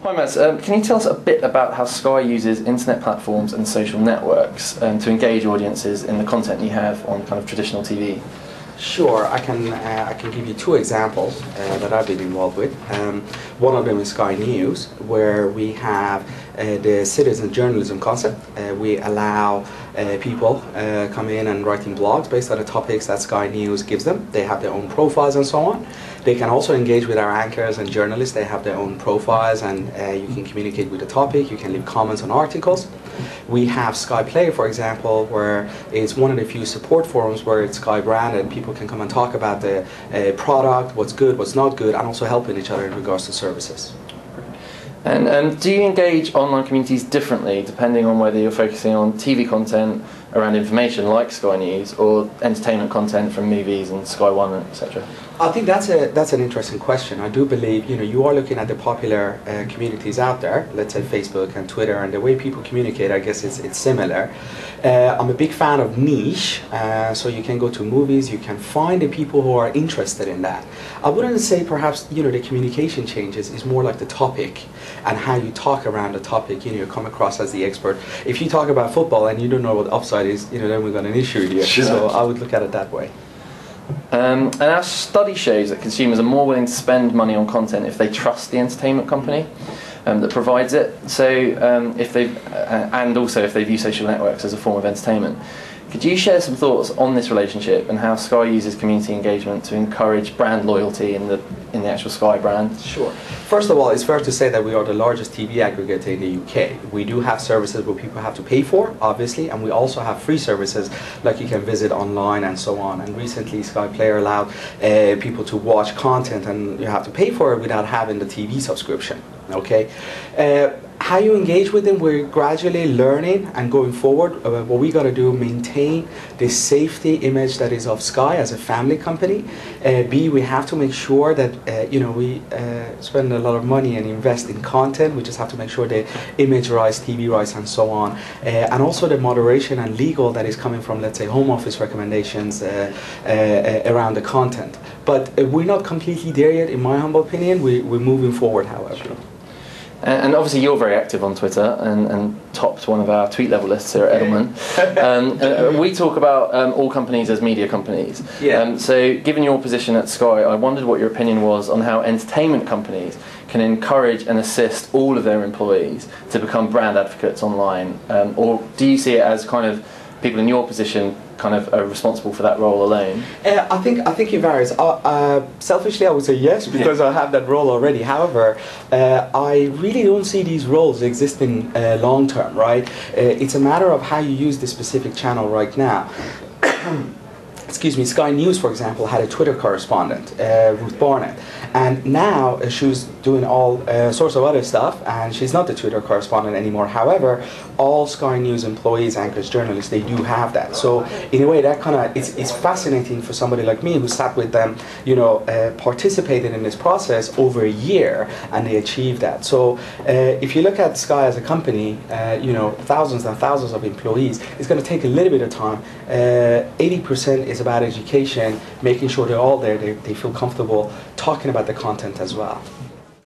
Hi Maz, can you tell us a bit about how Sky uses internet platforms and social networks to engage audiences in the content you have on kind of traditional TV? Sure, I can give you two examples that I've been involved with. One of them is Sky News, where we have the citizen journalism concept. We allow people come in and writing blogs based on the topics that Sky News gives them. They have their own profiles and so on. They can also engage with our anchors and journalists. They have their own profiles, and you can communicate with the topic. You can leave comments on articles. We have Sky Play, for example, where it's one of the few support forums where it's Sky branded. People can come and talk about the product, what's good, what's not good, and also helping each other in regards to services. And do you engage online communities differently depending on whether you're focusing on TV content around information like Sky News or entertainment content from movies and Sky One, etc.? I think that's an interesting question. I do believe you are looking at the popular communities out there, let's say Facebook and Twitter, and the way people communicate, I guess it's similar. I'm a big fan of niche, so you can go to movies, you can find the people who are interested in that. I wouldn't say perhaps the communication changes, is more like the topic and how you talk around the topic. You come across as the expert. If you talk about football and you don't know what offside is, then we've got an issue here. Sure. So I would look at it that way. And our study shows that consumers are more willing to spend money on content if they trust the entertainment company that provides it. So and also if they view social networks as a form of entertainment. Could you share some thoughts on this relationship and how Sky uses community engagement to encourage brand loyalty in the actual Sky brand? Sure. First of all, it's fair to say that we are the largest TV aggregator in the UK. We do have services where people have to pay for, obviously, and we also have free services like you can visit online and so on. And recently, Sky Player allowed people to watch content, and you have to pay for it without having the TV subscription. Okay. How you engage with them, we're gradually learning and going forward. What we got to do, maintain the safety image that is of Sky as a family company. B, we have to make sure that we spend a lot of money and invest in content. We just have to make sure the image rights, TV rights, and so on, and also the moderation and legal that is coming from, let's say, Home Office recommendations around the content. But we're not completely there yet, in my humble opinion. We're moving forward, however. Sure. And obviously you're very active on Twitter and topped one of our tweet level lists here at Edelman. We talk about all companies as media companies. Yeah. So given your position at Sky, I wondered what your opinion was on how entertainment companies can encourage and assist all of their employees to become brand advocates online. Or do you see it as kind of people in your position kind of are responsible for that role alone? I think it varies. Selfishly, I would say yes, because I have that role already. However, I really don't see these roles existing long term, right? It's a matter of how you use the specific channel right now. Excuse me, Sky News, for example, had a Twitter correspondent, Ruth Barnett, and now she's doing all sorts of other stuff, and she's not the Twitter correspondent anymore. However, all Sky News employees, anchors, journalists, they do have that. So in a way, that kind of it's fascinating for somebody like me who sat with them, participated in this process over a year, and they achieved that. So if you look at Sky as a company, thousands and thousands of employees, it's going to take a little bit of time. 80% is about education, making sure they're all there, they feel comfortable talking about the content as well.